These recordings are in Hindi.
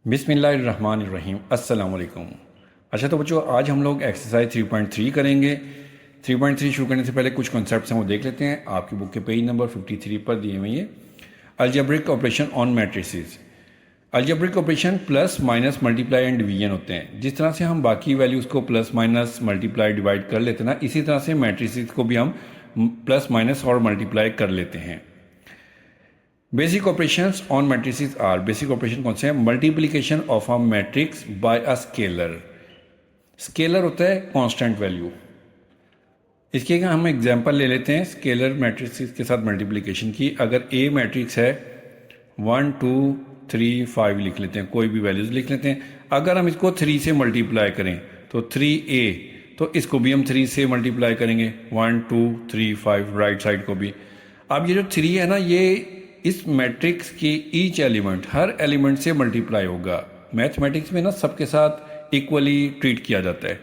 बिस्मिल्लाहिर्रहमानिर्रहीम अस्सलाम वालेकुम। अच्छा तो बच्चों, आज हम लोग एक्सरसाइज 3.3 करेंगे। 3.3 शुरू करने से पहले कुछ कॉन्सेप्ट्स हैं वो देख लेते हैं। आपकी बुक के पेज नंबर 53 पर दिए हुए ये algebraic operation on matrices. Algebraic operation plus minus multiply and division होते हैं। जिस तरह से हम बाकी वैल्यूज़ को प्लस माइनस मल्टीप्लाई डिवाइड कर लेते हैं ना, इसी तरह से मैट्रिसेस को भी हम प्लस माइनस और मल्टीप्लाई कर लेते हैं। Basic operations on matrices are, basic operation कौन से हैं? Multiplication of a matrix by a scalar. Scalar होता है कांस्टेंट वैल्यू। इसके हम एग्जांपल ले लेते हैं स्केलर मैट्रिक्स के साथ मल्टीप्लिकेशन की। अगर ए मैट्रिक्स है 1 2 3 5 लिख लेते हैं, कोई भी वैल्यूज लिख लेते हैं। अगर हम इसको 3 से मल्टीप्लाई करें तो 3a, तो इसको भी हम 3 से मल्टीप्लाई करेंगे 1 2 3 5 राइट साइड को भी। अब ये जो 3 है ना, ये इस मैट्रिक्स की ईच एलिमेंट, हर एलिमेंट से मल्टीप्लाई होगा। मैथमेटिक्स में ना सबके साथ इक्वली ट्रीट किया जाता है।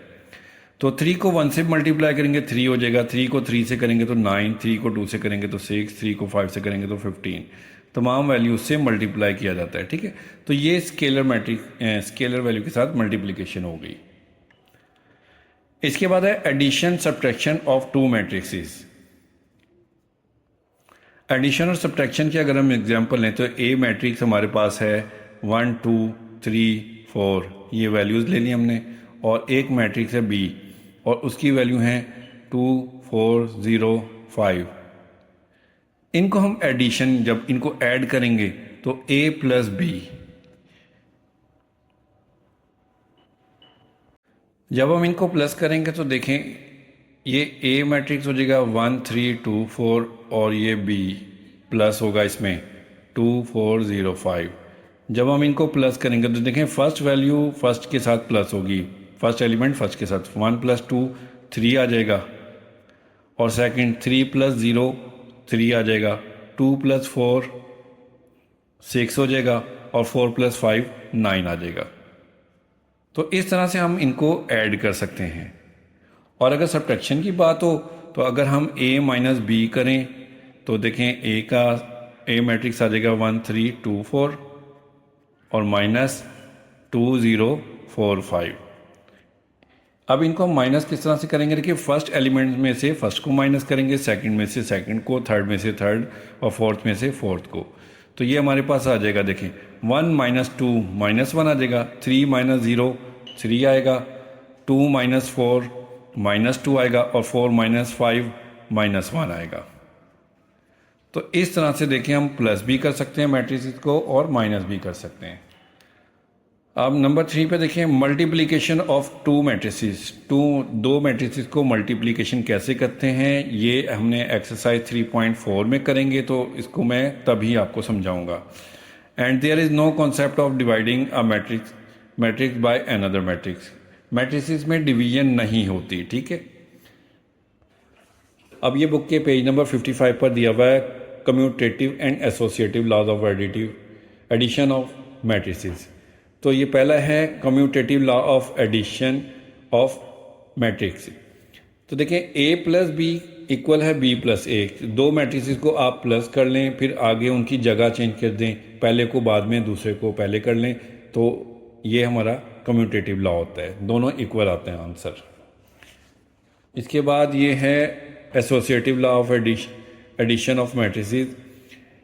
तो 3 को 1 से मल्टीप्लाई करेंगे 3 हो जाएगा, 3 को 3 से करेंगे तो 9, 3 को 2 से करेंगे तो 6, 3 को 5 से करेंगे तो 15। तमाम वैल्यूज से मल्टीप्लाई किया जाता है, ठीक है। तो ये स्केलर मैट्रिक्स स्केलर वैल्यू के साथ मल्टीप्लिकेशन हो गई। इसके बाद है addition subtraction of two matrices. Addition और सब्ट्रैक्शन की अगर हम एग्जांपल लें तो ए मैट्रिक्स हमारे पास है 1 2 3 4, ये वैल्यूज़ ले ली हमने। और एक मैट्रिक्स है बी और उसकी वैल्यू है 2 4 0 5। इनको हम एडिशन, जब इनको ऐड करेंगे तो ए प्लस बी, जब हम इनको प्लस करेंगे तो देखें ये ए मैट्रिक्स हो जाएगा 1 3 2 4 और ये बी प्लस होगा इसमें 2 4 0 5। जब हम इनको प्लस करेंगे तो देखें फर्स्ट वैल्यू फर्स्ट के साथ प्लस होगी, फर्स्ट एलिमेंट फर्स्ट के साथ 1 + 2 3 आ जाएगा। और सेकंड 3 + 0 3 आ जाएगा, 2 + 4 6 हो जाएगा और 4 + 5 9 आ जाएगा। तो इस तरह से हम इनको ऐड कर सकते हैं। और अगर सब्ट्रैक्शन की बात हो तो अगर हम a - b करें तो देखें a का a मैट्रिक्स आ जाएगा 1 3 2 4 और -2 0 4 5। अब इनको हम माइनस किस तरह से करेंगे? देखिए फर्स्ट एलिमेंट में से फर्स्ट को माइनस करेंगे, सेकंड में से सेकंड को, थर्ड में से थर्ड और फोर्थ में से फोर्थ को। तो ये हमारे पास आ जाएगा, देखें 1 - 2 -1 आ जाएगा, 3 - 0 3 आएगा, 2 - 4 -2 आएगा और 4 - 5 -1 आएगा। तो इस तरह से देखें हम प्लस भी कर सकते हैं मैट्रिसेस को और माइनस भी कर सकते हैं। अब नंबर 3 पे देखें मल्टीप्लिकेशन ऑफ टू मैट्रिसेस। दो मैट्रिसेस को मल्टीप्लिकेशन कैसे करते हैं ये हमने एक्सरसाइज 3.4 में करेंगे, तो इसको मैं तभी आपको समझाऊंगा। And there is no concept of dividing a matrix by another matrix. Matrices में डिवीजन नहीं होती, ठीक है। अब ये बुक के पेज नंबर 55 पर दिया हुआ है commutative and associative laws of addition of matrices. तो ये पहला है commutative law of addition of matrix. तो देखें a + b इक्वल है b + a। दो मैट्रिसेस को आप प्लस कर लें, फिर आगे उनकी जगह चेंज कर दें, पहले को बाद में दूसरे को पहले कर लें, तो ये हमारा कम्यूटेटिव लॉ होता है, दोनों इक्वल आते हैं आंसर। इसके बाद ये है associative law of addition of matrices.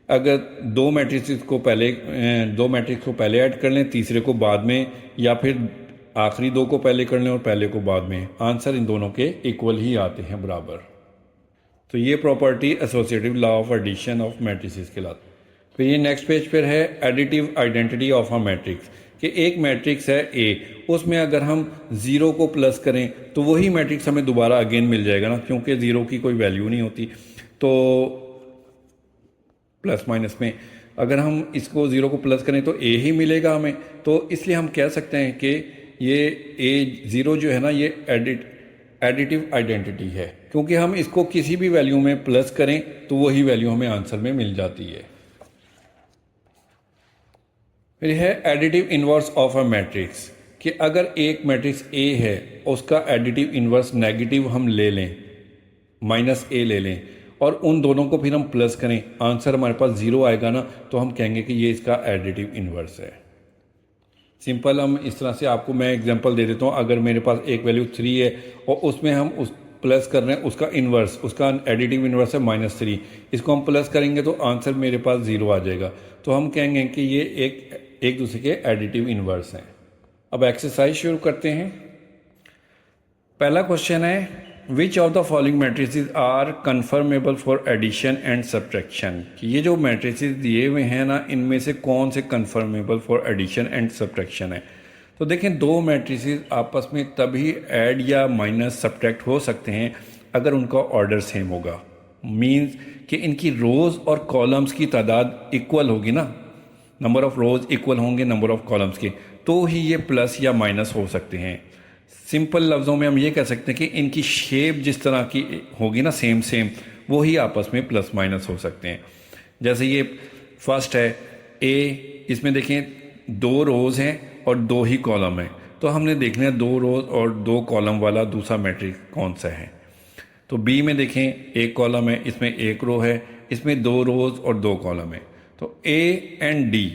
अगर दो मैट्रिक्स को पहले ऐड कर लें, तीसरे को बाद में, या फिर आखिरी दो को पहले कर लें और पहले को बाद में, आंसर इन दोनों के इक्वल ही आते हैं, बराबर। तो ये property associative law of addition of matrices कहलाती है। फिर ये नेक्स्ट पेज पर है additive identity of a matrix, कि एक मैट्रिक्स है ए, उसमें अगर हम 0 को प्लस करें तो वही मैट्रिक्स हमें दोबारा अगेन मिल जाएगा ना, क्योंकि 0 की कोई वैल्यू नहीं होती। तो प्लस माइनस में अगर हम इसको 0 को प्लस करें तो a ही मिलेगा हमें। तो इसलिए हम कह सकते हैं कि ये a0 जो है ना, ये एडिटिव आइडेंटिटी है, क्योंकि हम इसको किसी भी वैल्यू में प्लस करें तो वही वैल्यू हमें आंसर में मिल जाती है। फिर है additive inverse of a matrix, कि अगर एक मैट्रिक्स a है उसका एडिटिव इन्वर्स नेगेटिव हम ले लें, -a ले लें, और उन दोनों को फिर हम प्लस करें, आंसर हमारे पास 0 आएगा ना, तो हम कहेंगे कि ये इसका एडिटिव इन्वर्स है। सिंपल हम इस तरह से, आपको मैं एग्जांपल दे देता हूँ। अगर मेरे पास एक वैल्यू 3 है और उसमें हम उस प्लस कर रहे हैं उसका इन्वर्स, उसका एडिटिव इन्वर्स है -3, इसको हम प्लस करेंगे तो आंसर मेरे पास 0 आ जाएगा। तो हम कहेंगे कि ये एक दूसरे के एडिटिव इन्वर्स हैं। अब एक्सरसाइज शुरू करते हैं। पहला क्वेश्चन है, which of the following matrices are conformable for addition and subtraction. कि ये जो मैट्रिसेस दिए हुए हैं ना, इनमें से कौन से conformable for addition and subtraction है। तो देखें, दो मैट्रिसेस आपस में तभी ऐड या माइनस सब्ट्रैक्ट हो सकते हैं अगर उनका ऑर्डर सेम होगा। मींस कि इनकी रोज़ और कॉलम्स की तादाद इक्वल होगी ना, नंबर ऑफ़ रोज़ इक्वल होंगे नंबर ऑफ़ कॉलम्स के, तो ही ये प्लस या माइनस हो सकते हैं। सिंपल लफ्ज़ों में हम ये कह सकते हैं कि इनकी शेप जिस तरह की होगी ना, सेम सेम, वो ही आपस में प्लस माइनस हो सकते हैं। जैसे ये फर्स्ट है ए, इसमें देखें 2 रोज़ हैं और 2 ही कॉलम हैं, तो हमने देखना है 2 रोज़ और 2 कॉलम वाला दूसरा मैट्रिक्स कौन सा है। तो बी में देखें 1 कॉलम है, इसमें 1 रो है, इसमें 2 रोज़ और 2 कॉलम है। तो ए एंड डी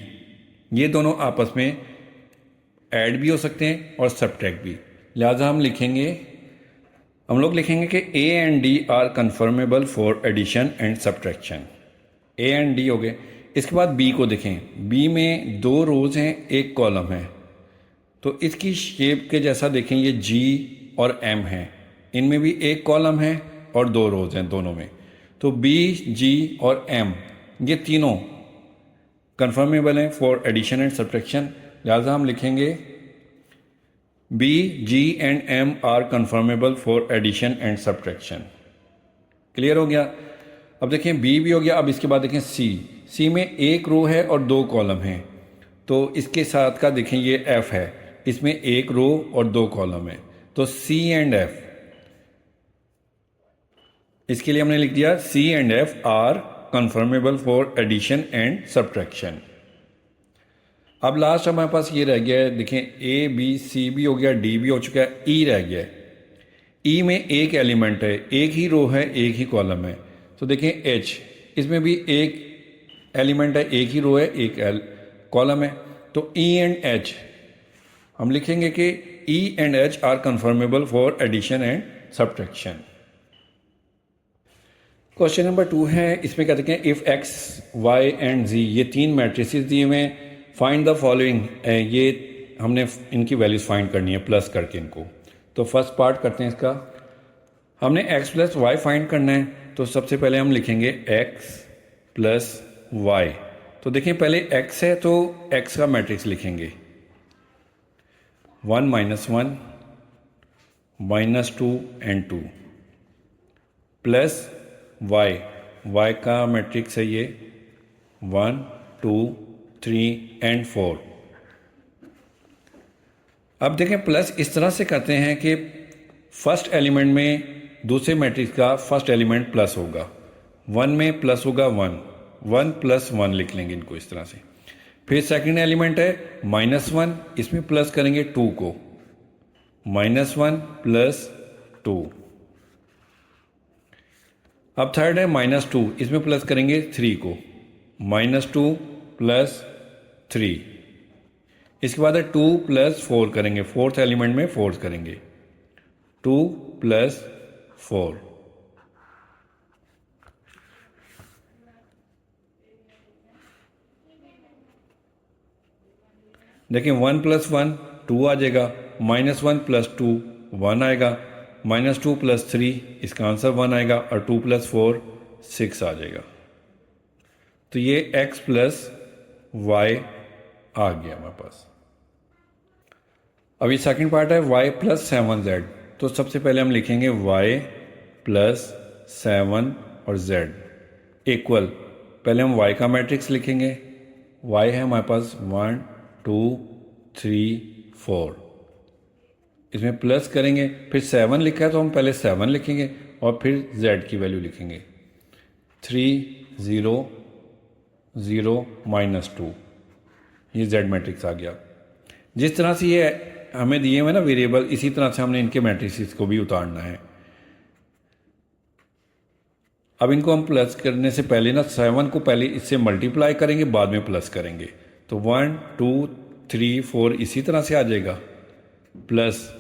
ये दोनों आपस में ऐड भी हो सकते हैं और सब्ट्रैक्ट भी। लिहाजा हम लोग लिखेंगे कि A and D are conformable for addition and subtraction. A and D हो गए। इसके बाद बी को देखें, बी में 2 रोज़ हैं, 1 कॉलम है, तो इसकी शेप के जैसा देखें, ये जी और एम है, इनमें भी 1 कॉलम है और 2 रोज़ हैं दोनों में। तो बी, जी और एम ये तीनों कन्फर्मेबल हैं फॉर एडिशन एंड सब्ट्रैक्शन। लिहाजा हम लिखेंगे B, G and M are conformable for addition and subtraction. Clear हो गया। अब देखें बी भी हो गया। अब इसके बाद देखें सी में 1 रो है और 2 कॉलम हैं, तो इसके साथ का देखें ये एफ है, इसमें 1 रो और 2 कॉलम है, तो सी एंड एफ, इसके लिए हमने लिख दिया C and F R conformable for addition and subtraction. अब लास्ट हमारे पास ये रह गया है, देखें ए बी सी भी हो गया, डी भी हो चुका है, ई रह गया है। ई में 1 एलिमेंट है, 1 ही रो है, 1 ही कॉलम है, तो देखें एच, इसमें भी 1 एलिमेंट है, 1 ही रो है, 1 कॉलम है। तो ई एंड एच हम लिखेंगे कि E and H are conformable for addition and subtraction. Question number 2 है, इसमें कहते हैं if X Y and Z ये 3 मैट्रिसेस दिए हुए हैं, फाइंड द फॉलोइंग, ये हमने इनकी वैल्यूज फाइंड करनी है प्लस करके इनको। तो फर्स्ट पार्ट करते हैं इसका। हमने x प्लस वाई फाइंड करना है, तो सबसे पहले हम लिखेंगे x प्लस वाई। तो देखें पहले x है तो x का मैट्रिक्स लिखेंगे 1 -1 -2 एंड 2 प्लस y का मैट्रिक्स है ये 1 2 3 एंड 4। अब देखें प्लस इस तरह से करते हैं कि फर्स्ट एलिमेंट में दूसरे मैट्रिक्स का फर्स्ट एलिमेंट प्लस होगा, 1 में प्लस होगा 1 प्लस 1 लिख लेंगे इनको इस तरह से। फिर सेकंड एलिमेंट है -1, इसमें प्लस करेंगे 2 को, -1 प्लस 2। अब थर्ड है -2, इसमें प्लस करेंगे 3 को, -2 प्लस 3। इसके बाद है 2 प्लस 4 करेंगे, फोर्थ एलिमेंट में 4 करेंगे, 2 प्लस 4। देखिए 1 प्लस 1 2 आ जाएगा, -1 प्लस 2 1 आएगा, -2 प्लस 3 इसका आंसर 1 आएगा, और 2 प्लस 4 6 आ जाएगा। तो ये x प्लस वाई आ गया हमारे पास। अभी सेकंड पार्ट है y प्लस 7z। तो सबसे पहले हम लिखेंगे y प्लस 7 और z इक्वल, पहले हम y का मैट्रिक्स लिखेंगे, y है हमारे पास 1 2 3 4, इसमें प्लस करेंगे, फिर 7 लिखा है तो हम पहले 7 लिखेंगे और फिर z की वैल्यू लिखेंगे 3 0 0 -2, ये z मैट्रिक्स आ गया। जिस तरह से ये हमें दिए हुए ना वेरिएबल, इसी तरह से हमने इनके मैट्रिक्स को भी उतारना है। अब इनको हम प्लस करने से पहले ना 7 को पहले इससे मल्टीप्लाई करेंगे, बाद में प्लस करेंगे। तो 1 2 3 4 इसी तरह से आ जाएगा, प्लस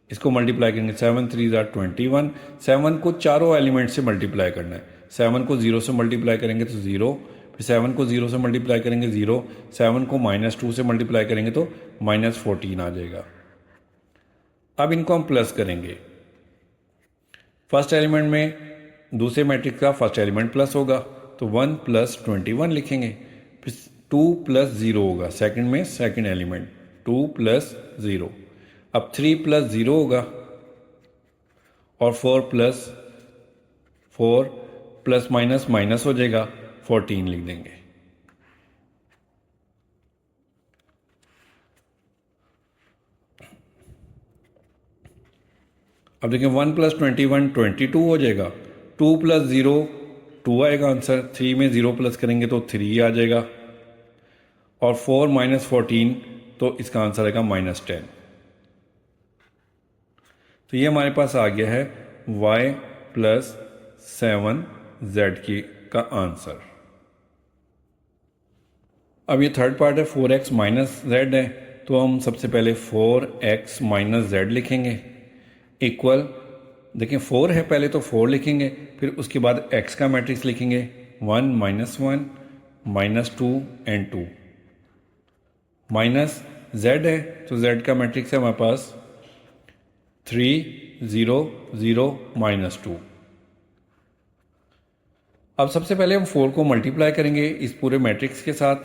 इसको मल्टीप्लाई करेंगे 7 3 ज़ा 21। 7 को चारों एलिमेंट से मल्टीप्लाई करना है। 7 को 0 से मल्टीप्लाई करेंगे तो 0, फिर 7 को 0 से मल्टीप्लाई करेंगे 0, 7 को -2 से मल्टीप्लाई करेंगे तो -14 आ जाएगा। अब इनको हम प्लस करेंगे। फर्स्ट एलिमेंट में दूसरे मैट्रिक्स का फर्स्ट एलिमेंट प्लस होगा तो 1 + 21 लिखेंगे। फिर 2 + 0 होगा सेकंड में सेकंड एलिमेंट 2 + 0। अब 3 + 0 होगा और 4 + 4 प्लस माइनस माइनस हो जाएगा, 14 लिख देंगे। अब देखें 1 + 21 22 हो जाएगा। 2 + 0 2 आएगा आंसर। 3 में 0 प्लस करेंगे तो 3 आ जाएगा और 4 - 14 तो इसका आंसर आएगा -10। तो ये हमारे पास आ गया है y + 7z का आंसर। अब ये थर्ड पार्ट है 4x - z है, तो हम सबसे पहले 4x - z लिखेंगे इक्वल, देखिए 4 है पहले तो 4 लिखेंगे, फिर उसके बाद x का मैट्रिक्स लिखेंगे 1 - 1 -2 एंड 2 माइनस z है तो z का मैट्रिक्स है हमारे पास 3 0 0 -2। अब सबसे पहले हम 4 को मल्टीप्लाई करेंगे इस पूरे मैट्रिक्स के साथ,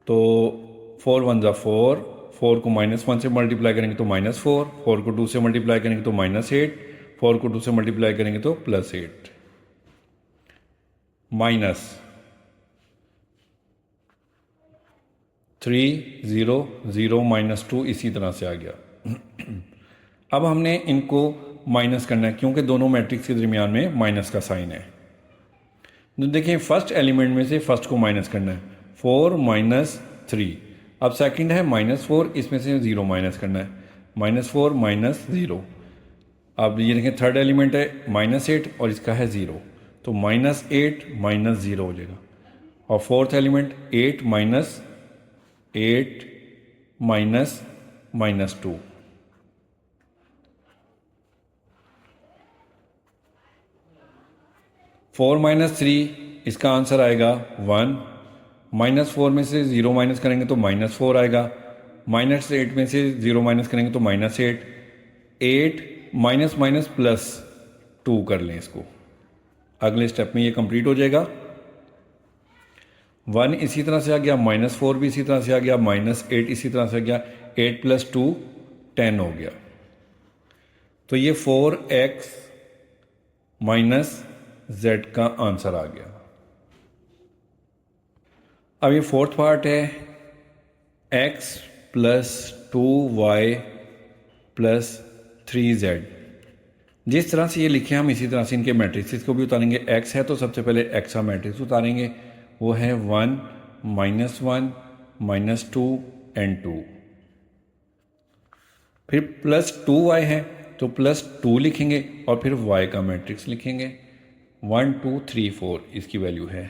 तो 4 1 ज़ा 4, 4 को -1 से मल्टीप्लाई करेंगे तो -4, 4 को 2 से मल्टीप्लाई करेंगे तो -8, 4 को 2 से मल्टीप्लाई करेंगे तो +8, माइनस 3 0 0 -2 इसी तरह से आ गया। अब हमने इनको माइनस करना है क्योंकि दोनों मैट्रिक्स के दरमियान में माइनस का साइन है। तो देखिए फर्स्ट एलिमेंट में से फर्स्ट को माइनस करना है, 4 - 3। अब सेकंड है -4, इसमें से 0 माइनस करना है, -4 - 0। अब ये देखें थर्ड एलिमेंट है -8 और इसका है 0, तो -8 - 0 हो जाएगा। और फोर्थ एलिमेंट 8 - 8 -2। फोर -3 इसका आंसर आएगा 1। -4 में से 0 माइनस करेंगे तो -4 आएगा। -8 में से 0 माइनस करेंगे तो -8। 8 माइनस माइनस प्लस 2 कर लें इसको, अगले स्टेप में ये कंप्लीट हो जाएगा। 1 इसी तरह से आ गया, -4 भी इसी तरह से आ गया, -8 इसी तरह से आ गया, 8 + 2 10 हो गया। तो ये 4x - z का आंसर आ गया। अब ये फोर्थ पार्ट है x + 2y + 3z। जिस तरह से ये लिखे हम इसी तरह से इनके मैट्रिक्स को भी उतारेंगे। x है तो सबसे पहले x का मैट्रिक्स उतारेंगे, वो है 1 -1 -2 एंड 2। फिर +2y है तो +2 लिखेंगे और फिर y का मैट्रिक्स लिखेंगे 1 2 3 4 इसकी वैल्यू है।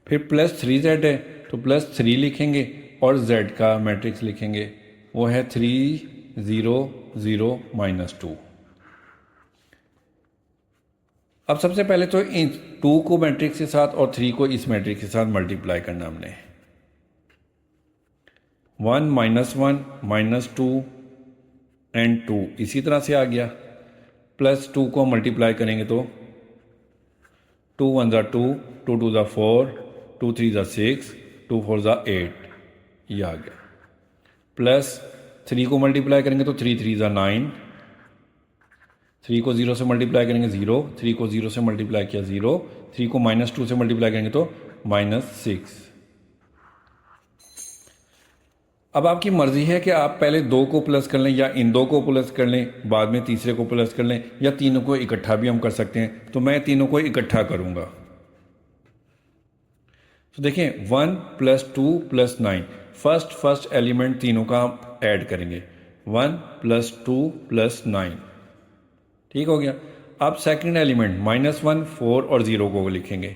फिर +3z है तो +3 लिखेंगे और z का मैट्रिक्स लिखेंगे, वो है 3 0 0 -2। अब सबसे पहले तो इन 2 को मैट्रिक्स के साथ और 3 को इस मैट्रिक्स के साथ मल्टीप्लाई करना हमने। 1 -1 -2 एंड 2 इसी तरह से आ गया। +2 को मल्टीप्लाई करेंगे तो 2 1 ज़ा 2, 2 2 ज़ा 4, 2 3 ज़ा 6, 2 4 ज़ा 8, ये आ गया। +3 को मल्टीप्लाई करेंगे तो 3 3 ज़ा 9, 3 को 0 से मल्टीप्लाई करेंगे 0, 3 को 0 से मल्टीप्लाई किया 0, 3 को -2 से मल्टीप्लाई करेंगे तो -6। अब आपकी मर्जी है कि आप पहले 2 को प्लस कर लें या इन 2 को प्लस कर लें, बाद में तीसरे को प्लस कर लें, या तीनों को इकट्ठा भी हम कर सकते हैं। तो मैं तीनों को इकट्ठा करूंगा। तो देखें 1 + 2 + 9, फर्स्ट एलिमेंट तीनों का हम ऐड करेंगे, 1 + 2 + 9, ठीक हो गया। अब सेकंड एलिमेंट -1 4 और 0 को लिखेंगे,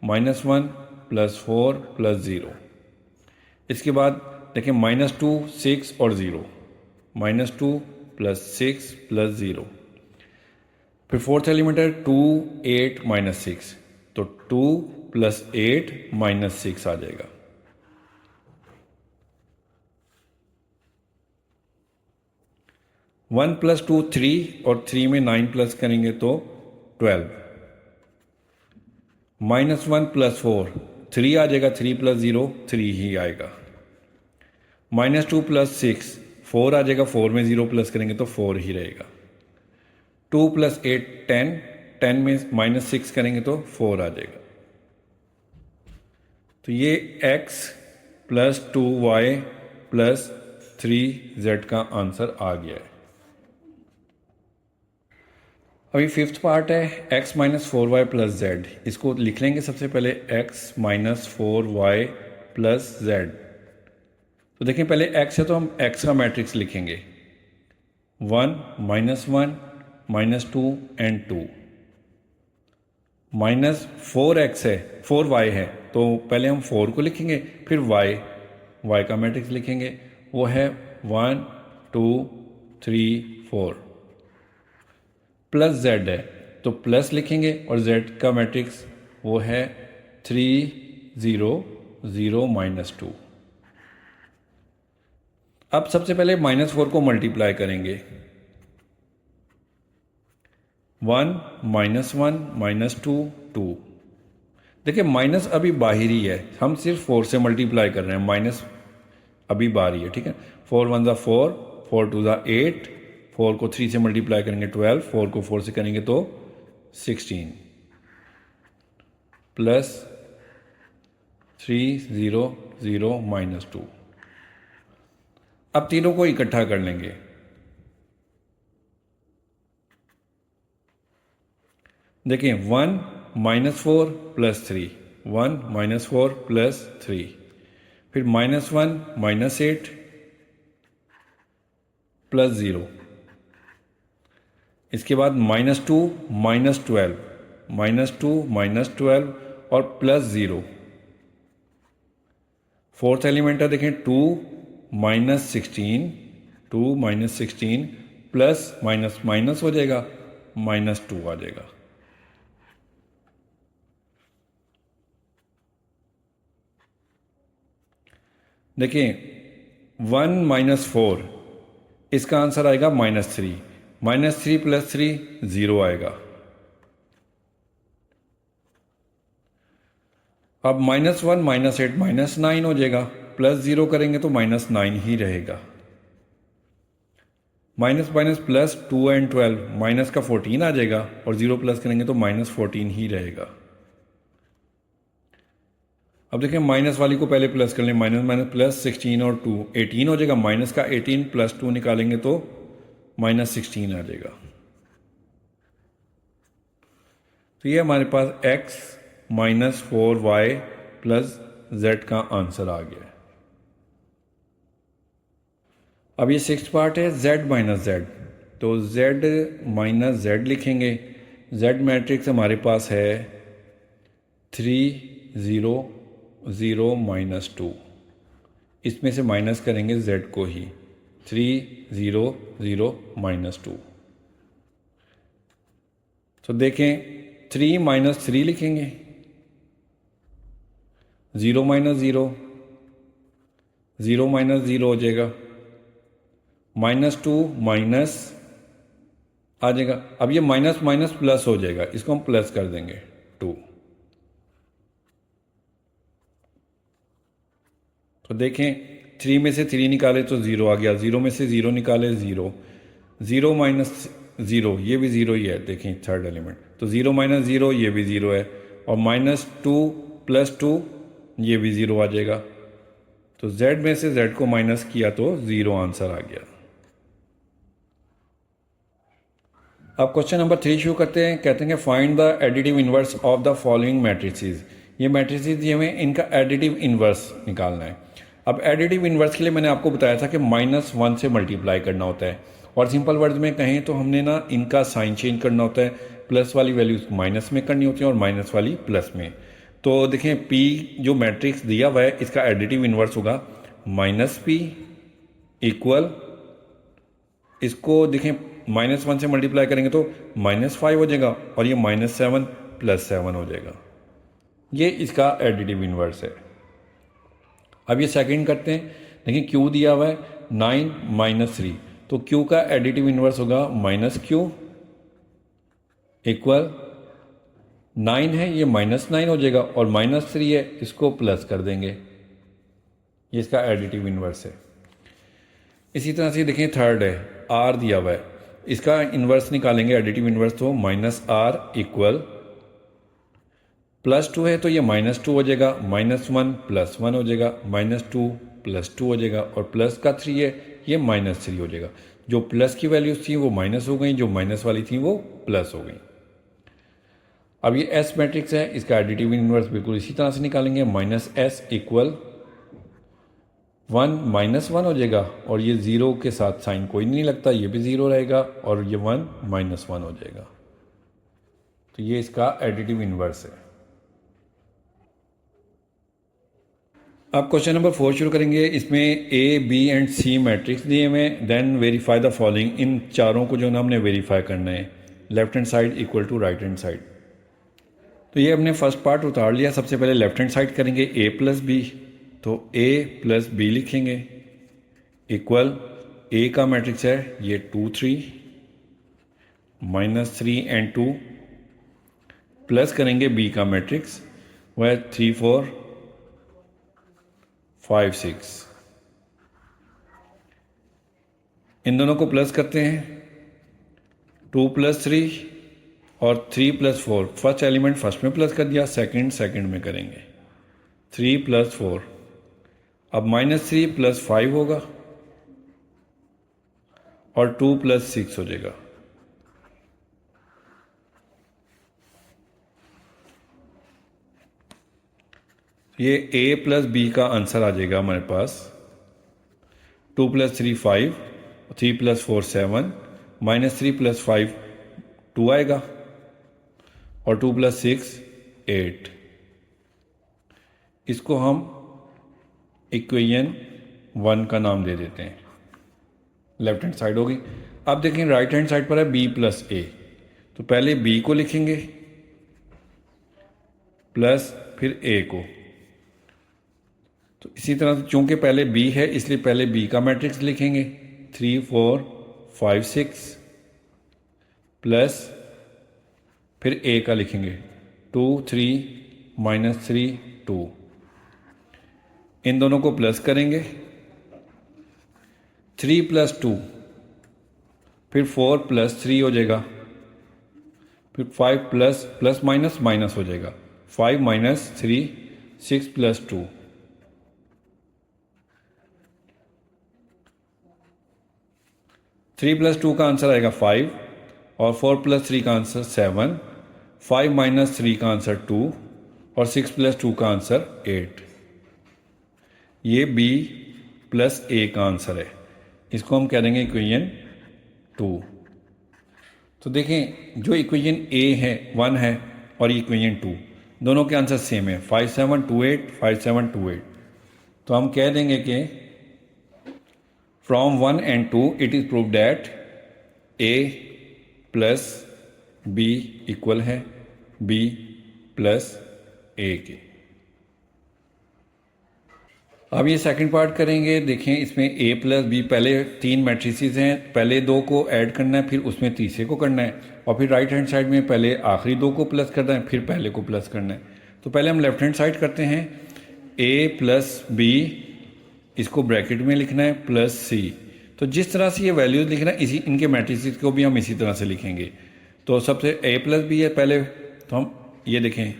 -1 +4 +0। इसके बाद देखिए -2 6 और 0, -2 +6 +0। फिर फोर्थ एलिमेंट है 2 8 -6, तो 2 + 8 -6 आ जाएगा। वन + 2 3 और 3 में 9 प्लस करेंगे तो 12। -1 + 4 3 आ जाएगा, 3 + 0 3 ही आएगा। -2 + 6 4 आ जाएगा, 4 में 0 प्लस करेंगे तो 4 ही रहेगा। 2 + 8 10, 10 में -6 करेंगे तो 4 आ जाएगा। तो ये x + 2y + 3z का आंसर आ गया है। अभी फिफ्थ पार्ट है x - 4y + z। इसको लिख लेंगे सबसे पहले x - 4y + z। तो देखिए पहले x है तो हम x का मैट्रिक्स लिखेंगे, 1 -1 -2 एंड 2। -4x है, 4y है, तो पहले हम 4 को लिखेंगे, फिर y का मैट्रिक्स लिखेंगे, वो है 1 2 3 4। +z है तो प्लस लिखेंगे और z का मैट्रिक्स वो है 3 0 0 -2। अब सबसे पहले -4 को मल्टीप्लाई करेंगे, 1 -1 -2 2। देखिए माइनस अभी बाहर ही है, हम सिर्फ 4 से मल्टीप्लाई कर रहे हैं, माइनस अभी बाहर ही है, ठीक है। 4 1 ज़ा 4, 4 2 ज़ा 8, 4 को 3 से मल्टीप्लाई करेंगे 12, 4 को 4 से करेंगे तो 16 + 3 0 0 -2। अब तीनों को इकट्ठा कर लेंगे, देखिए 1 -4 + 3, 1 -4 + 3, फिर -1 -8 + 0, इसके बाद -2 -12, -2 -12 और +0। फोर्थ एलिमेंट है देखें 2 -16, 2 -16 प्लस माइनस माइनस हो जाएगा, -2 आ जाएगा। देखिए 1 - 4, इसका आंसर आएगा -3, -3 + 3 0 आएगा। अब -1 -8 -9 हो जाएगा, +0 करेंगे तो -9 ही रहेगा। Minus minus plus 2 and 12, minus का 14 आ जाएगा और 0 प्लस करेंगे तो -14 ही रहेगा। अब देखिए माइनस वाली को पहले प्लस कर लें, माइनस माइनस प्लस 16 और 2 18 हो जाएगा, माइनस का 18 + 2 निकालेंगे तो -16 आ जाएगा। तो ये हमारे पास x - 4y + z का आंसर आ गया है। अब ये सिक्स्थ पार्ट है z - z, तो z - z लिखेंगे। z मैट्रिक्स हमारे पास है 3 0 0 -2, इसमें से माइनस करेंगे z को ही, 3 0 0 -2। तो देखें 3 - 3 लिखेंगे, 0 - 0, 0 - 0 हो जाएगा, -2 माइनस आ जाएगा। अब ये माइनस माइनस प्लस हो जाएगा, इसको हम प्लस कर देंगे 2। तो देखें 3 में से 3 निकाले तो 0 आ गया, 0 में से 0 निकाले 0, 0 - 0 ये भी 0 ही है, देखें थर्ड एलिमेंट, तो 0 - 0 ये भी 0 है, और -2 + 2 ये भी 0 आ जाएगा। तो z में से z को माइनस किया तो 0 आंसर आ गया। अब क्वेश्चन नंबर 3 शुरू करते हैं। कहते हैं find the additive inverse of the following matrices. ये मैट्रिसेस दिए हुए इनका एडिटिव इनवर्स निकालना है। अब एडिटिव इनवर्स के लिए मैंने आपको बताया था कि -1 से मल्टीप्लाई करना होता है, और सिंपल वर्ड्स में कहें तो हमने ना इनका साइन चेंज करना होता है, प्लस वाली वैल्यूज माइनस में करनी होती है और माइनस वाली प्लस में। तो देखें P जो मैट्रिक्स दिया हुआ है इसका एडिटिव इन्वर्स होगा -P इक्वल, इसको देखें -1 से मल्टीप्लाई करेंगे तो -5 हो जाएगा और ये -7 + 7 हो जाएगा। ये इसका एडिटिव इन्वर्स है। अब ये सेकंड करते हैं। देखिए Q दिया हुआ है 9 - 3, तो Q का एडिटिव इन्वर्स होगा -Q इक्वल 9 है ये -9 हो जाएगा और -3 है इसको प्लस कर देंगे, ये इसका एडिटिव इन्वर्स है। इसी तरह से देखें थर्ड है R दिया हुआ है, इसका इन्वर्स निकालेंगे एडिटिव इन्वर्स, तो -R इक्वल +2 है तो ये -2 हो जाएगा, -1 + 1 हो जाएगा, -2 + 2 हो जाएगा और प्लस का 3 है ये -3 हो जाएगा। जो प्लस की वैल्यूज थी वो माइनस हो गई, जो माइनस वाली थी वो प्लस हो गई। अब ये S मैट्रिक्स है, इसका एडिटिव इन्वर्स बिल्कुल इसी तरह से निकालेंगे, -S इक्वल 1 - 1 हो जाएगा और ये 0 के साथ साइन कोई नहीं लगता, ये भी 0 रहेगा और ये 1 - 1 हो जाएगा। तो ये इसका एडिटिव इन्वर्स है। अब क्वेश्चन नंबर 4 शुरू करेंगे। इसमें A, B and C matrix दिए हुए हैं, देन वेरीफाई द फॉलोइंग। इन चारों को जो ना हमने वेरीफाई करना है, left hand side equal to right hand side. तो ये हमने फर्स्ट पार्ट उतार लिया। सबसे पहले लेफ्ट हैंड साइड करेंगे A + B, तो A + B लिखेंगे इक्वल A का मैट्रिक्स है ये 2 3 -3 एंड 2, प्लस करेंगे B का मैट्रिक्स वह है 3 4 5 6। इन दोनों को प्लस करते हैं, 2 + 3 और 3 + 4। फर्स्ट एलिमेंट फर्स्ट में प्लस कर दिया, सेकंड में करेंगे 3 + 4। अब -3 + 5 होगा और 2 + 6 हो जाएगा। ये A + B का आंसर आ जाएगा हमारे पास। 2 + 3 5, 3 + 4 7, -3 + 5 2 आएगा और 2 + 6 8। इसको हम इक्वेशन 1 का नाम दे देते हैं। लेफ्ट हैंड साइड होगी। अब देखें राइट हैंड साइड पर है B + A, तो पहले B को लिखेंगे प्लस फिर A को। तो इसी तरह से चूंकि पहले B है इसलिए पहले B का मैट्रिक्स लिखेंगे 3 4 5 6 प्लस फिर A का लिखेंगे 2 3 -3 2। इन दोनों को प्लस करेंगे 3 + 2, फिर 4 + 3 हो जाएगा, फिर 5 प्लस माइनस हो जाएगा, 5 - 3 6 + 2। 3 + 2 का आंसर आएगा 5 और 4 + 3 का आंसर 7, 5 - 3 का आंसर 2 और 6 + 2 का आंसर 8। ये B + A का आंसर है। इसको हम कह देंगे इक्वेशन 2। तो देखें जो इक्वेशन A है 1 है और इक्वेशन 2 दोनों के आंसर सेम है, 5 7 2 8 5 7 2 8। तो हम कह देंगे कि from 1 and 2 it is prove that A + B equal है B + A के। अब ये सेकंड पार्ट करेंगे। देखें इसमें A + B, पहले 3 मैट्रिसेस हैं, पहले 2 को ऐड करना है फिर उसमें तीसरे को करना है और फिर राइट हैंड साइड में पहले आखिरी 2 को प्लस करना है फिर पहले को प्लस करना है। तो पहले हम लेफ्ट हैंड साइड करते हैं, A + B इसको ब्रैकेट में लिखना है +C। तो जिस तरह से ये वैल्यूज लिखना है इसी इनके मैट्रिसेस को भी हम इसी तरह से लिखेंगे। तो सबसे A + B है पहले, तो हम ये देखें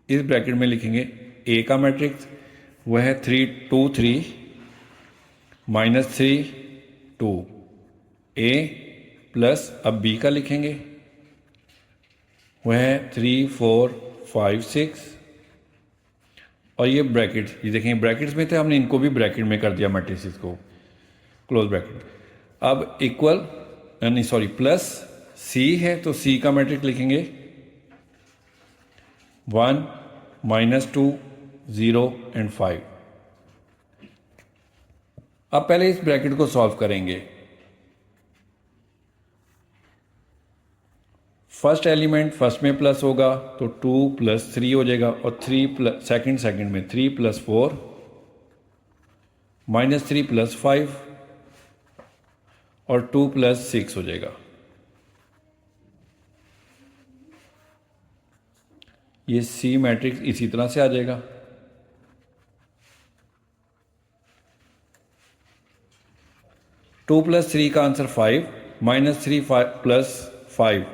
इस ब्रैकेट में लिखेंगे A का मैट्रिक्स वह है 3 2 3 -3 2 A प्लस अब B का लिखेंगे वह है 3 4 5 6 और ये ब्रैकेट, ये देखें ब्रैकेट्स में थे हमने इनको भी ब्रैकेट में कर दिया मैट्रिसेस को, क्लोज ब्रैकेट। अब इक्वल नहीं सॉरी प्लस C है तो C का मैट्रिक्स लिखेंगे 1 -2 0 एंड 5। अब पहले इस ब्रैकेट को सॉल्व करेंगे। फर्स्ट एलिमेंट फर्स्ट में प्लस होगा तो 2 + 3 हो जाएगा, और 3 प्लस सेकंड में 3 + 4 -3 + 5 और 2 + 6 हो जाएगा। ये सी मैट्रिक्स इसी तरह से आ जाएगा। टू + 3 का आंसर 5, -3 + 5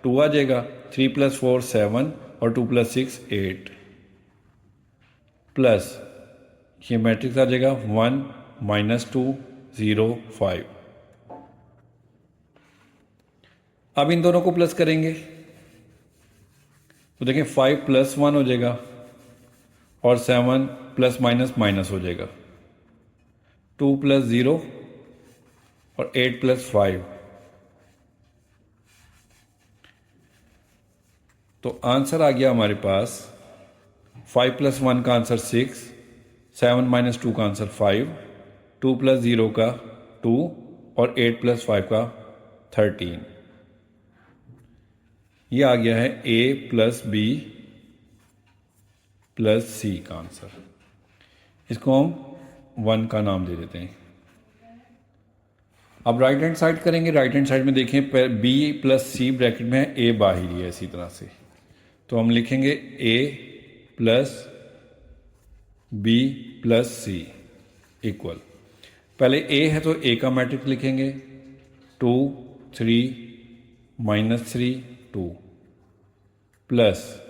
2 आ जाएगा, 3 + 4 7 और 2 + 6 8 प्लस ये मैट्रिक्स आ जाएगा 1 -2 0 5। अब इन दोनों को प्लस करेंगे तो देखें 5 + 1 हो जाएगा और 7 ± माइनस हो जाएगा, 2 + 0 और 8 + 5। तो आंसर आ गया हमारे पास 5 + 1 का आंसर 6, 7 - 2 का आंसर 5, 2 + 0 का 2 और 8 + 5 का 13। ये आ गया है A + B + C का आंसर। इसको हम 1 का नाम दे देते हैं। अब राइट हैंड साइड करेंगे। राइट हैंड साइड में देखें B + C ब्रैकेट में है, A बाहर ही है इसी तरह से, तो हम लिखेंगे A + B + C इक्वल, पहले A है तो A का मैट्रिक्स लिखेंगे 2 3 -3 2 प्लस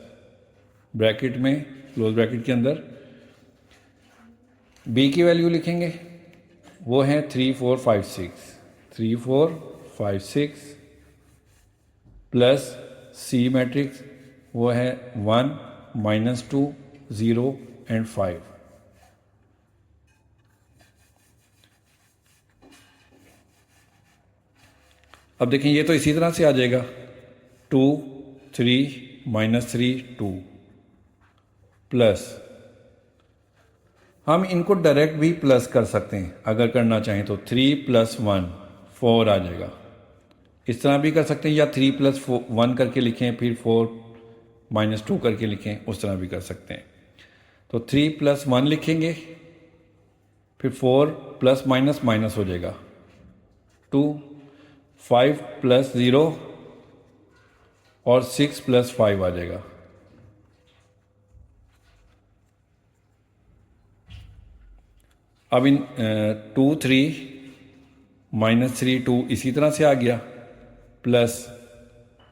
ब्रैकेट में क्लोज ब्रैकेट के अंदर B की वैल्यू लिखेंगे, वो है 3 4 5 6 3 4 5 6 प्लस C मैट्रिक्स वो है 1 -2 0 एंड 5। अब देखें ये तो इसी तरह से आ जाएगा 2 3 -3 2 प्लस, हम इनको डायरेक्ट भी प्लस कर सकते हैं अगर करना चाहें तो 3 + 1 4 आ जाएगा। इस तरह भी कर सकते हैं या 3 + 1 करके लिखें फिर 4 - 2 करके लिखें, उस तरह भी कर सकते हैं। तो 3 + 1 लिखेंगे, फिर 4 ± माइनस हो जाएगा 2, 5 + 0 और 6 + 5 आ जाएगा। अब इन 2 3 -3 2 इसी तरह से आ गया, प्लस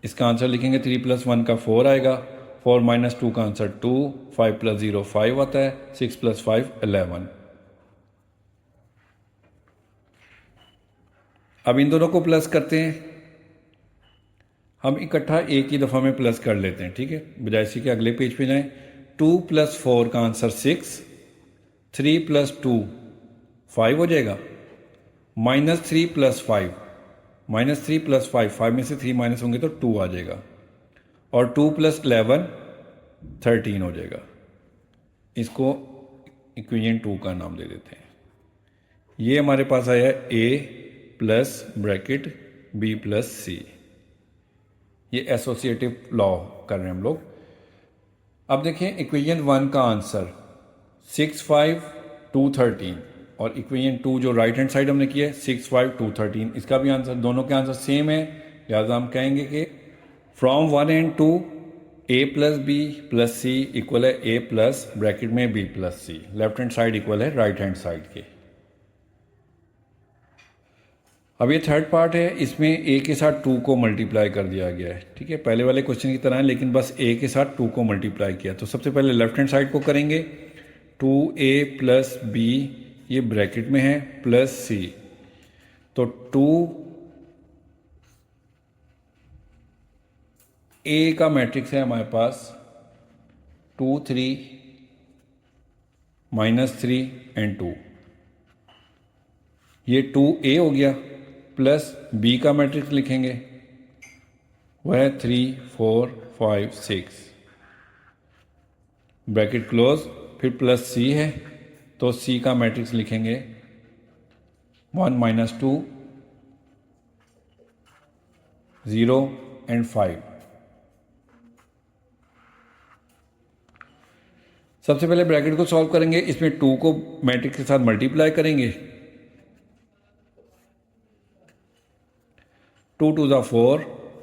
इसका आंसर लिखेंगे 3 + 1 का 4 आएगा, 4 - 2 का आंसर 2, 5 + 0 5 आता है, 6 + 5 11। अब इन दोनों को प्लस करते हैं, हम इकट्ठा एक ही दफ़ा में प्लस कर लेते हैं, ठीक है, बजाय इसी के अगले पेज पे जाएं। 2 + 4 का आंसर 6, 3 + 2 5 हो जाएगा, -3 + 5 -3 + 5 5 में से 3 माइनस होंगे तो 2 आ जाएगा, और 2 + 11 13 हो जाएगा। इसको इक्वेशन 2 का नाम दे देते हैं। ये हमारे पास आया A + ब्रैकेट B + C। ये एसोसिएटिव लॉ कर रहे हैं हम लोग। अब देखें इक्वेशन 1 का आंसर 6 5 2 13 और इक्वेशन 2 जो राइट हैंड साइड हमने किया है 6 5 2 13, इसका भी आंसर, दोनों के आंसर सेम है, लिहाजा हम कहेंगे कि from 1 and 2 A + B + C equal है A प्लस ब्रैकेट में B + C, left hand side equal है राइट हैंड साइड के। अब ये थर्ड पार्ट है, इसमें A के साथ 2 को मल्टीप्लाई कर दिया गया है, ठीक है, पहले वाले क्वेश्चन की तरह है लेकिन बस A के साथ 2 को मल्टीप्लाई किया। तो सबसे पहले लेफ्ट हैंड साइड को करेंगे, 2A + B ये ब्रैकेट में है प्लस C, तो 2A का मैट्रिक्स है हमारे पास 2 3 -3 एंड 2, ये 2A हो गया, प्लस B का मैट्रिक्स लिखेंगे वह है 3 4 5 6, ब्रैकेट क्लोज, फिर प्लस सी है तो सी का मैट्रिक्स लिखेंगे 1 - 2 0 एंड 5। सबसे पहले ब्रैकेट को सॉल्व करेंगे, इसमें 2 को मैट्रिक्स के साथ मल्टीप्लाई करेंगे। 2 2 ज़ा 4,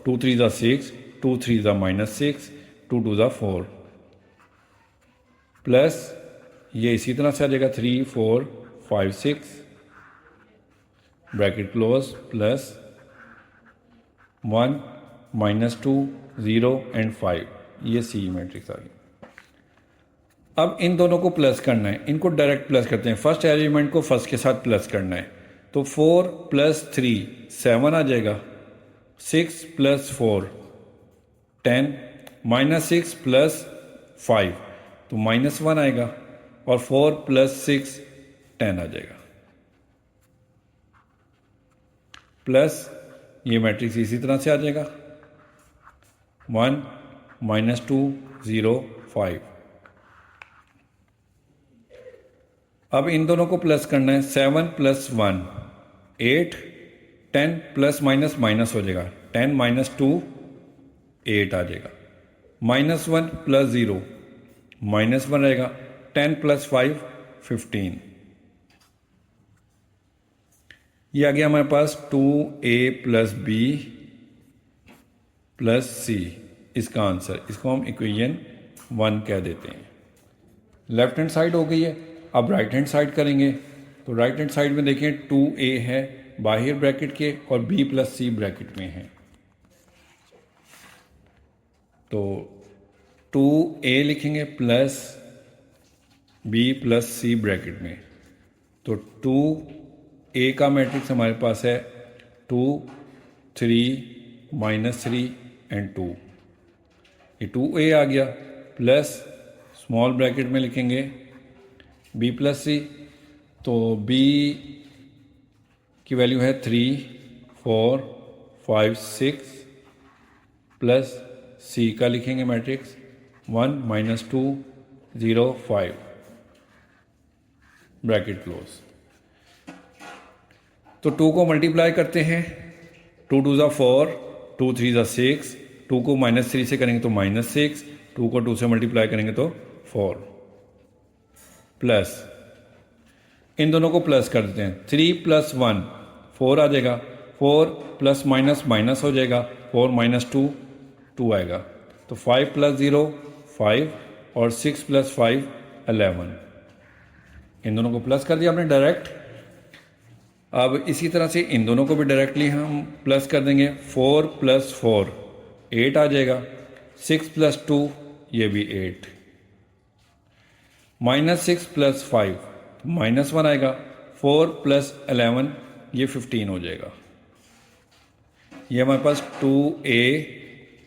2 3 ज़ा 6, 2 3 ज़ा -6, 2 2 ज़ा 4 प्लस ये इसी तरह से आ जाएगा 3 4 5 6 ब्रैकेट क्लोज प्लस 1 -2 0 एंड 5, ये सी मैट्रिक्स आ गई। अब इन दोनों को प्लस करना है, इनको डायरेक्ट प्लस करते हैं। फर्स्ट एलिमेंट को फर्स्ट के साथ प्लस करना है, तो 4 + 3 7 आ जाएगा, 6 + 4 10, -6 + 5 तो -1 आएगा, और 4 + 6 10 आ जाएगा, प्लस ये मैट्रिक्स इसी तरह से आ जाएगा 1 -2 0 5। अब इन दोनों को प्लस करना है, 7 + 1 8, 10 प्लस माइनस माइनस हो जाएगा, 10 - 2 8 आ जाएगा, -1 + 0 -1 रहेगा, 10 + 5 15। ये आ गया हमारे पास 2a + b + c, इसका आंसर। इसको हम इक्वेशन 1 कह देते हैं। लेफ्ट हैंड साइड हो गई है, अब राइट हैंड साइड करेंगे। तो राइट हैंड साइड में देखें 2a है बाहर ब्रैकेट के और b + c ब्रैकेट में है, तो 2a लिखेंगे प्लस b + c ब्रैकेट में। तो 2a का मैट्रिक्स हमारे पास है 2 3 -3 एंड 2, ये 2a आ गया, प्लस स्मॉल ब्रैकेट में लिखेंगे b + c। तो b की वैल्यू है 3 4 5 6, प्लस c का लिखेंगे मैट्रिक्स 1 - 2 0 5 ब्रैकेट क्लोज। तो 2 को मल्टीप्लाई करते हैं, 2 2 ज़ा 4, 2 3 ज़ा 6, 2 को -3 से करेंगे तो -6, 2 को 2 से मल्टीप्लाई करेंगे तो 4, प्लस इन दोनों को प्लस कर देते हैं, 3 + 1 4 आ जाएगा, 4 प्लस माइनस माइनस हो जाएगा, 4 - 2 2 आएगा, तो 5 + 0 5 और 6 + 5 11। इन दोनों को प्लस कर दिया आपने डायरेक्ट। अब इसी तरह से इन दोनों को भी डायरेक्टली हम प्लस कर देंगे, 4 + 4 8 आ जाएगा, 6 + 2 ये भी 8, -6 + 5 -1 आएगा, 4 + 11 ये 15 हो जाएगा। ये हमारे पास 2a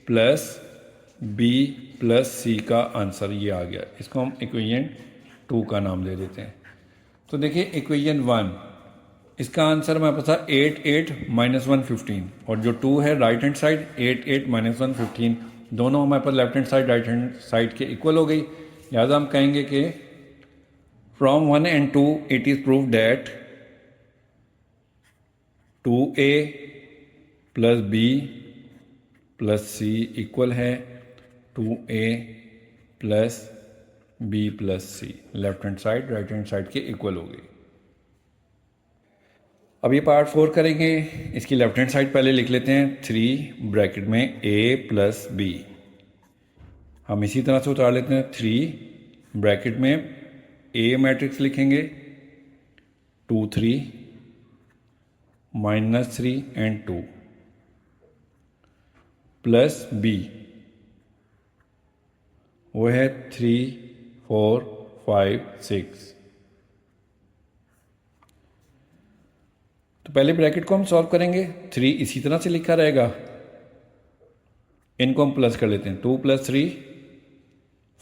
+ b + c का आंसर ये आ गया। इसको हम इक्वेशन 2 का नाम दे देते हैं। तो देखिए इक्वेशन 1, इसका आंसर हमारे पास था 8 8 -1 15, और जो 2 है राइट हैंड साइड 8 8 -1 15, दोनों हमारे पास left hand side right hand side के इक्वल हो गई। लिहाजा हम कहेंगे कि from 1 and 2 it is prove that 2a + b + c equal है 2a + b + c, left hand side right hand side के इक्वल हो गई। अब ये पार्ट 4 करेंगे, इसकी लेफ्ट हैंड साइड पहले लिख लेते हैं 3 ब्रैकेट में a + b, हम इसी तरह से उतार लेते हैं 3 ब्रैकेट में a मैट्रिक्स लिखेंगे 2 3 -3 एंड 2 प्लस b, वो है 3 4 5 6। तो पहले ब्रैकेट को हम सॉल्व करेंगे, 3 इसी तरह से लिखा रहेगा, इनको हम प्लस कर लेते हैं, 2 + 3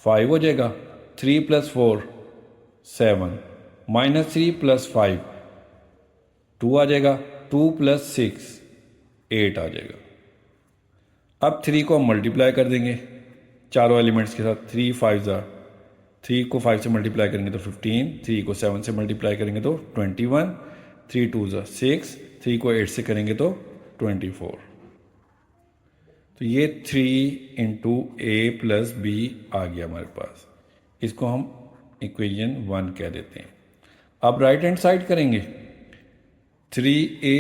5 हो जाएगा, 3 + 4 7, -3 + 5 2 आ जाएगा, 2 + 6 8 आ जाएगा। अब 3 को हम मल्टीप्लाई कर देंगे चारों एलिमेंट्स के साथ, 3 5 ज़ा 3 को 5 से मल्टीप्लाई करेंगे तो 15, 3 को 7 से मल्टीप्लाई करेंगे तो 21, 3 2 6, 3 को 8 से करेंगे तो 24। तो ये 3 इंटू ए प्लस बी आ गया हमारे पास। इसको हम इक्वेशन 1 कह देते हैं। अब राइट हैंड साइड करेंगे, 3a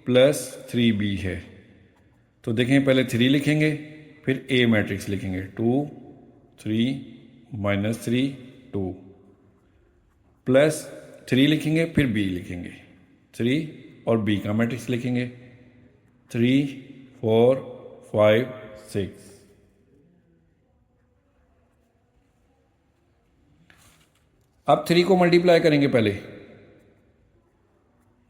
प्लस 3b है, तो देखें पहले 3 लिखेंगे, फिर a मैट्रिक्स लिखेंगे, 2 3 -3 2, प्लस 3 लिखेंगे, फिर b लिखेंगे 3 और b का मैट्रिक्स लिखेंगे 3 4 5 6। अब 3 को मल्टीप्लाई करेंगे, पहले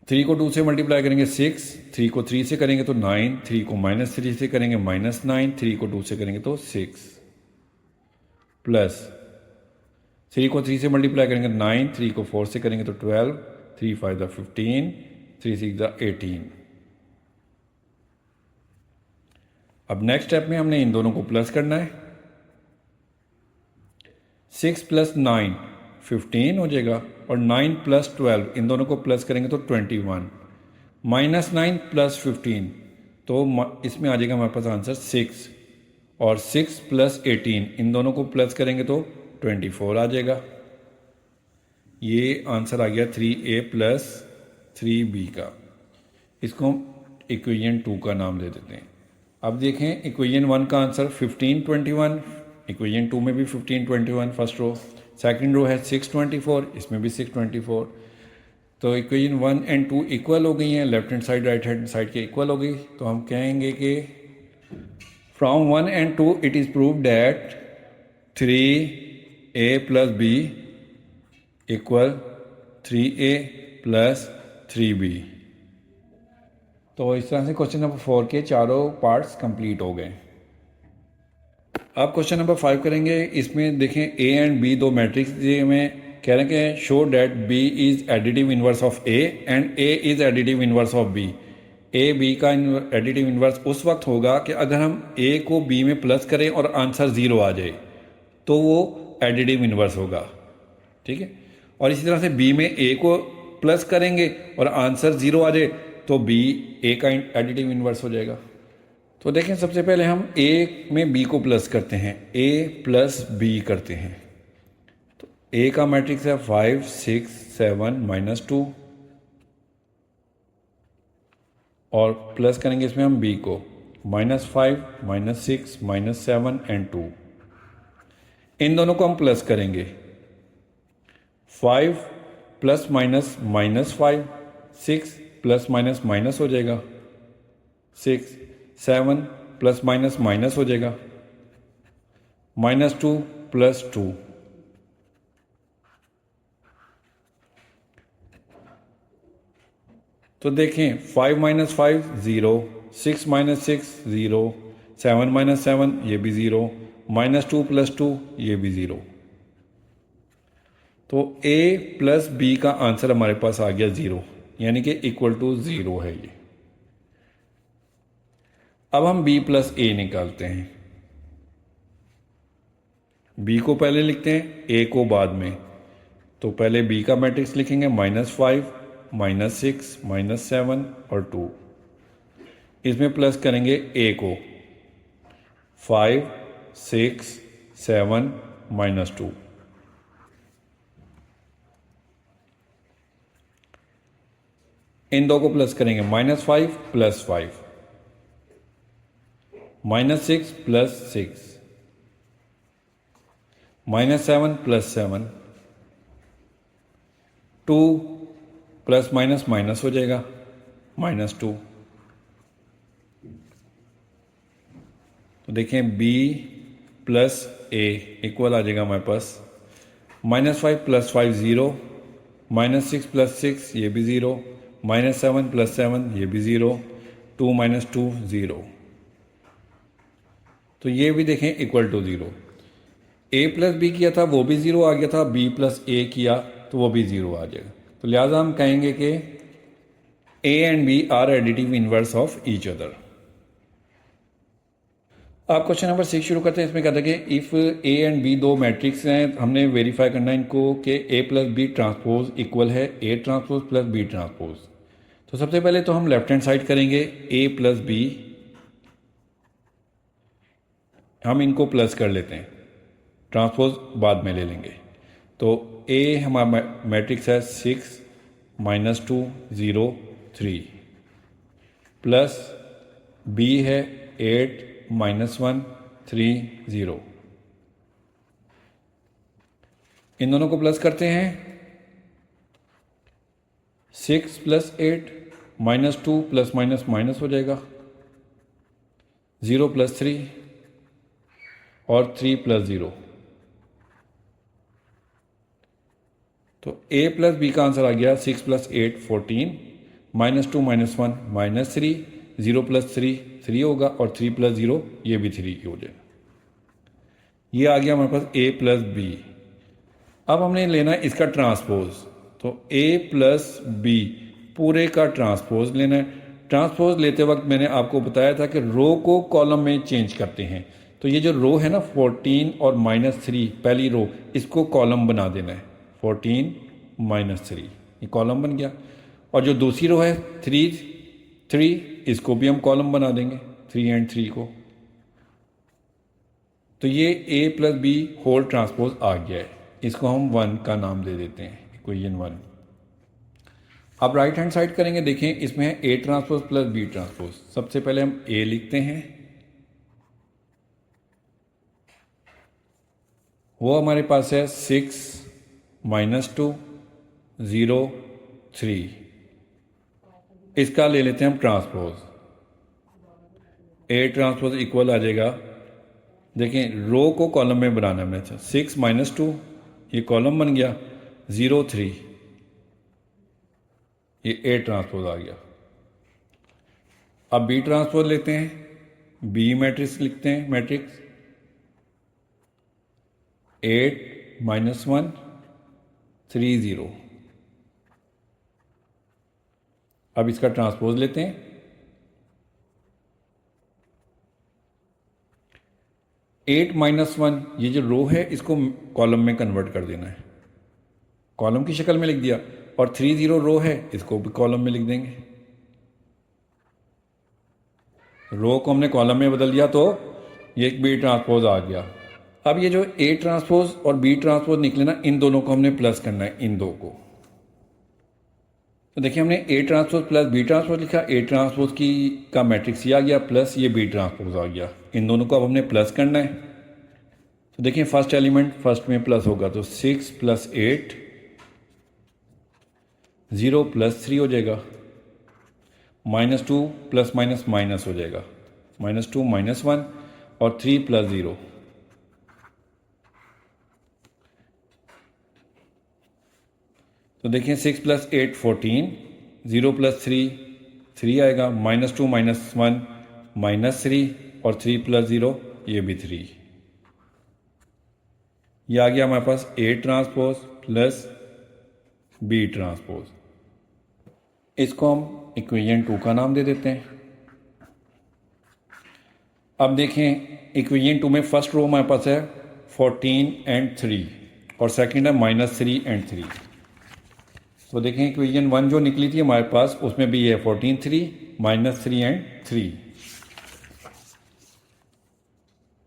3 को 2 से मल्टीप्लाई करेंगे 6, 3 को 3 से करेंगे तो 9, 3 को -3 से करेंगे -9, 3 को 2 से करेंगे तो 6, प्लस 3 को 3 से मल्टीप्लाई करेंगे 9, 3 को 4 से करेंगे तो 12, 3 5 15, 3 6 18। अब नेक्स्ट स्टेप में हमने इन दोनों को प्लस करना है, 6 + 9 15 हो जाएगा, और 9 + 12 इन दोनों को प्लस करेंगे तो 21, -9 + 15 तो इसमें आ जाएगा हमारे पास आंसर 6, और 6 + 18 इन दोनों को प्लस करेंगे तो 24 आ जाएगा। ये आंसर आ गया 3a + 3b का। इसको हम इक्वेशन 2 का नाम दे देते हैं। अब देखें इक्वेशन 1 का आंसर 15 21, इक्वेशन 2 में भी 15 21 फर्स्ट रो, सेकंड रो है 6 24, इसमें भी 6 24। तो इक्वेशन 1 और 2 इक्वल हो गई हैं, left hand side right hand side के इक्वल हो गई। तो हम कहेंगे कि फ्रॉम 1 और 2 it is prove that 3a + b = 3a + 3b। तो इस तरह से क्वेश्चन नंबर 4 के चारों पार्ट्स कंप्लीट हो गए। अब क्वेश्चन नंबर 5 करेंगे। इसमें देखें ए एंड बी दो मैट्रिक्स दिए में कह रहे हैं कि show that B is additive inverse of A and A is additive inverse of B. A B का एडिटिव इनवर्स उस वक्त होगा कि अगर हम ए को बी में प्लस करें और आंसर 0 आ जाए तो वो एडिटिव इनवर्स होगा, ठीक है। और इसी तरह से बी में ए को प्लस करेंगे और आंसर 0 आ जाए तो बी ए का एडिटिव इनवर्स हो जाएगा। तो देखें सबसे पहले हम ए में बी को प्लस करते हैं, ए प्लस बी करते हैं। तो ए का मैट्रिक्स है 5 6 7 -2, और प्लस करेंगे इसमें हम बी को -5 -6 -7 एंड 2। इन दोनों को हम प्लस करेंगे, 5 + -5, 6 + माइनस हो जाएगा 6, 7 + हो जाएगा -2 + 2। तो देखें 5 - 5 0, 6 - 6 0, 7 - 7 ये भी 0, -2 + 2 ये भी 0। तो a + b का आंसर हमारे पास आ गया 0, यानी कि = 0 है ये। अब हम b + a निकालते हैं। b को पहले लिखते हैं, a को बाद में। तो पहले b का मैट्रिक्स लिखेंगे -5 -6 -7 और 2। इसमें प्लस करेंगे a को 5 6 7 -2। इन दो को प्लस करेंगे -5 + 5, -6 + 6, -7 + 7, 2 ± माइनस हो जाएगा -2। तो देखें b + a इक्वल आ जाएगा हमारे पास -5 + 5 0, -6 + 6 ये भी 0, -7 + 7 ये भी 0, 2 - 2 0। तो ये भी देखें = 0। a + b किया था वो भी 0 आ गया था, b + a किया तो वो भी 0 आ जाएगा। तो लिहाजा हम कहेंगे कि a and b are additive inverse of each other. आप क्वेश्चन नंबर 6 शुरू करते हैं। इसमें कहता है कि इफ़ ए एंड बी दो मैट्रिक्स हैं, हमने वेरीफाई करना है इनको कि A plus B transpose equal है A transpose plus B transpose. तो सबसे पहले तो हम लेफ्ट हैंड साइड करेंगे ए प्लस बी, हम इनको प्लस कर लेते हैं, ट्रांसपोज बाद में ले लेंगे। तो ए हमारा मैट्रिक्स है 6 -2 0 3 प्लस बी है 8 -1 3 0। इन दोनों को प्लस करते हैं। 6 + 8 -2 प्लस माइनस माइनस हो जाएगा, 0 + 3 और 3 + 0। तो a प्लस बी का आंसर आ गया 6 + 8 14, -2 -1 -3, 0 + 3 3 होगा और 3 + 0 ये भी 3 की हो जाएगा। ये आ गया हमारे पास a प्लस बी। अब हमने लेना है इसका ट्रांसपोज। तो a प्लस बी पूरे का ट्रांसपोज लेना है। ट्रांसपोज लेते वक्त मैंने आपको बताया था कि रो को कॉलम में चेंज करते हैं। तो ये जो रो है ना 14 और -3 पहली रो, इसको कॉलम बना देना है। 14 -3 ये कॉलम बन गया। और जो दूसरी रो है 3 इसको भी हम कॉलम बना देंगे, 3 एंड 3 को। तो ये a plus B whole transpose आ गया है। इसको हम 1 का नाम दे देते हैं, इक्वेशन 1। अब राइट हैंड साइड करेंगे। देखें इसमें है a transpose plus b transpose. सबसे पहले हम a लिखते हैं, वो हमारे पास है 6 -2 0 3। इसका ले लेते हैं हम ट्रांसपोज। a ट्रांसपोज इक्वल आ जाएगा, देखें रो को कॉलम में बनाना है। 6 -2 ये कॉलम बन गया, 0 3 ये a ट्रांसपोज आ गया। अब b ट्रांसपोज लेते हैं, b मैट्रिक्स लिखते हैं। मैट्रिक्स 8 -1 3 0। अब इसका ट्रांसपोज लेते हैं। 8 -1 ये जो रो है इसको कॉलम में कन्वर्ट कर देना है, कॉलम की शक्ल में लिख दिया। और 3 0 रो है, इसको भी कॉलम में लिख देंगे। रो को हमने कॉलम में बदल दिया तो ये एक बी ट्रांसपोज आ गया। अब ये जो ए ट्रांसपोज और बी ट्रांसपोज निकले ना, इन दोनों को हमने प्लस करना है, इन दो को। तो देखिए हमने A transpose plus B transpose लिखा, ए ट्रांसपोज की का मैट्रिक्स ये आ गया प्लस ये बी ट्रांसपोज आ गया। इन दोनों को अब हमने प्लस करना है। तो देखिए फर्स्ट एलिमेंट फर्स्ट में प्लस होगा, तो 6 + 8 0 + 3 हो जाएगा, -2 प्लस माइनस माइनस हो जाएगा, -2 -1 और 3 + 0। तो देखिए 6 + 8 14, 0 + 3 3 आएगा, -2 -1 -3 और 3 + 0 ये भी 3। ये आ गया हमारे पास a transpose plus b transpose. इसको हम इक्वेशन 2 का नाम दे देते हैं। अब देखें इक्वेशन 2 में फर्स्ट रो हमारे पास है 14 एंड 3 और सेकंड है -3 एंड 3। तो देखें इक्वेशन 1 जो निकली थी हमारे पास उसमें भी है 14 3 -3 एंड 3।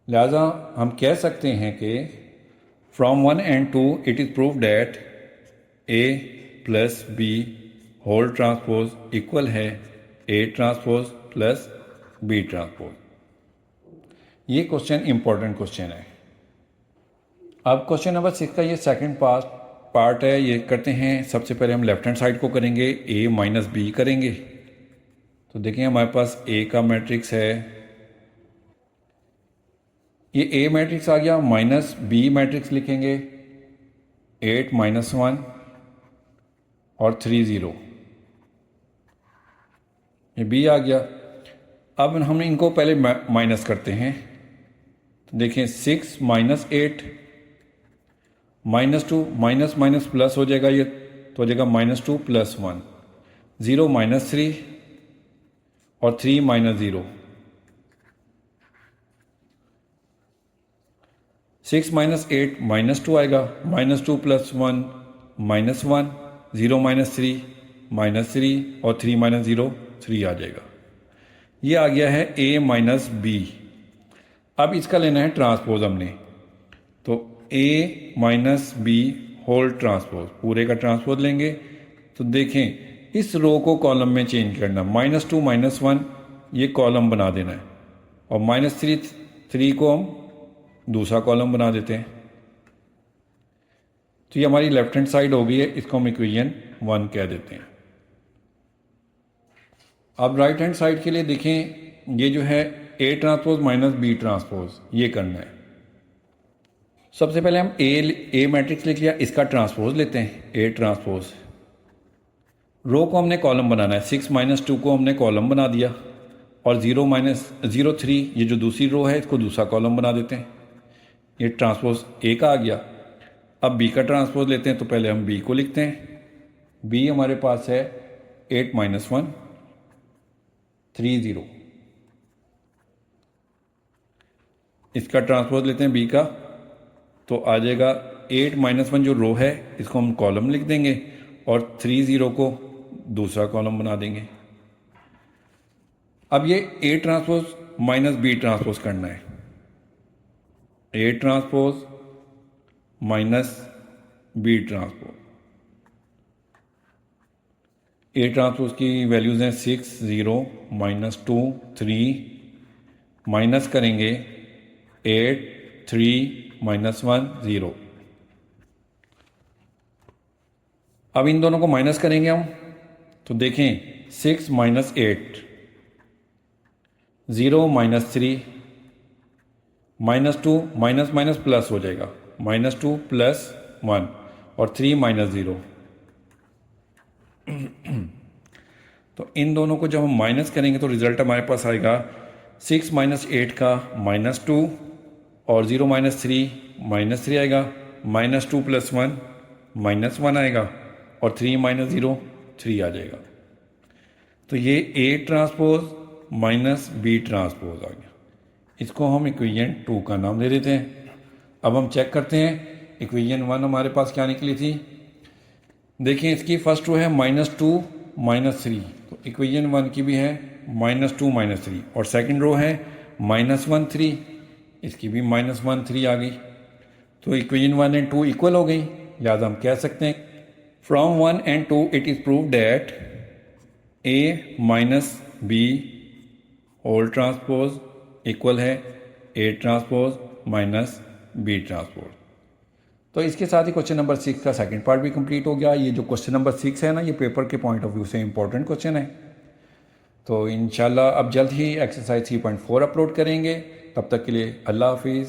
लिहाजा हम कह सकते हैं कि from 1 and 2 it is prove that a plus B whole transpose equal है a transpose plus b transpose. ये क्वेश्चन इंपॉर्टेंट क्वेश्चन है। अब क्वेश्चन नंबर 6 का ये सेकंड पार्ट है, ये करते हैं। सबसे पहले हम लेफ्ट हैंड साइड को करेंगे, a माइनस बी करेंगे। तो देखिए हमारे पास a का मैट्रिक्स है, ये a मैट्रिक्स आ गया, माइनस b मैट्रिक्स लिखेंगे 8 -1 और 3 0, ये b आ गया। अब हम इनको पहले माइनस करते हैं। तो देखें 6 -8 -2 माइनस माइनस प्लस हो जाएगा, ये तो हो जाएगा -2 + 1, 0 -3 और 3 -0। 6 माइनस 8 -2 आएगा, -2 + 1 -1, 0 - 3 -3 और 3 - 0 3 आ जाएगा। ये आ गया है a माइनस बी। अब इसका लेना है ट्रांसपोज हमने, तो a minus B whole transpose, पूरे का ट्रांसपोज लेंगे। तो देखें इस रो को कॉलम में चेंज करना, -2 -1 ये कॉलम बना देना है और -3 को हम दूसरा कॉलम बना देते हैं। तो ये हमारी लेफ्ट हैंड साइड हो गई है, इसको हम इक्वेशन 1 कह देते हैं। अब राइट हैंड साइड के लिए देखें, ये जो है a transpose minus B transpose ये करना है। सबसे पहले हम ए मैट्रिक्स लिख लिया, इसका ट्रांसपोज लेते हैं a ट्रांसपोज। रो को हमने कॉलम बनाना है, 6 - 2 को हमने कॉलम बना दिया और 0 - 3 ये जो दूसरी रो है इसको दूसरा कॉलम बना देते हैं। ये ट्रांसपोज ए का आ गया। अब बी का ट्रांसपोज लेते हैं, तो पहले हम बी को लिखते हैं। बी हमारे पास है 8 - 1 3 0। इसका ट्रांसपोज लेते हैं बी का, तो आ जाएगा 8 - 1 जो रो है इसको हम कॉलम लिख देंगे और 3 0 को दूसरा कॉलम बना देंगे। अब ये a transpose minus B transpose करना है, a transpose minus B transpose. a transpose की वैल्यूज हैं 6 0 -2 3, माइनस करेंगे 8 3 -1 0। अब इन दोनों को माइनस करेंगे हम, तो देखें 6 - 8 0 - 3 -2 माइनस प्लस हो जाएगा, -2 + 1 और 3 - 0। तो इन दोनों को जब हम माइनस करेंगे तो रिजल्ट हमारे पास आएगा 6 - 8 का -2 और 0 - 3 -3 आएगा, -2 + 1 -1 आएगा और 3 - 0 3 आ जाएगा। तो ये a transpose minus B transpose आ गया। इसको हम इक्वेशन 2 का नाम दे देते हैं। अब हम चेक करते हैं इक्वेशन 1 हमारे पास क्या निकली थी। देखिए इसकी फर्स्ट रो है -2 -3, तो इक्वेशन 1 की भी है -2 -3 और सेकंड रो है -1 3, इसकी भी -1 3 आ गई। तो इक्वेशन 1 एंड 2 इक्वल हो गई, लिहाजा हम कह सकते हैं from 1 and 2 it is prove that a minus B whole transpose equal है a transpose minus B transpose. तो इसके साथ ही क्वेश्चन नंबर 6 का सेकंड पार्ट भी कंप्लीट हो गया। ये जो क्वेश्चन नंबर 6 है ना, ये पेपर के पॉइंट ऑफ व्यू से इंपॉर्टेंट क्वेश्चन है। तो इंशाल्लाह अब जल्द ही एक्सरसाइज 3.4 अपलोड करेंगे। तब तक के लिए अल्लाह हाफिज़।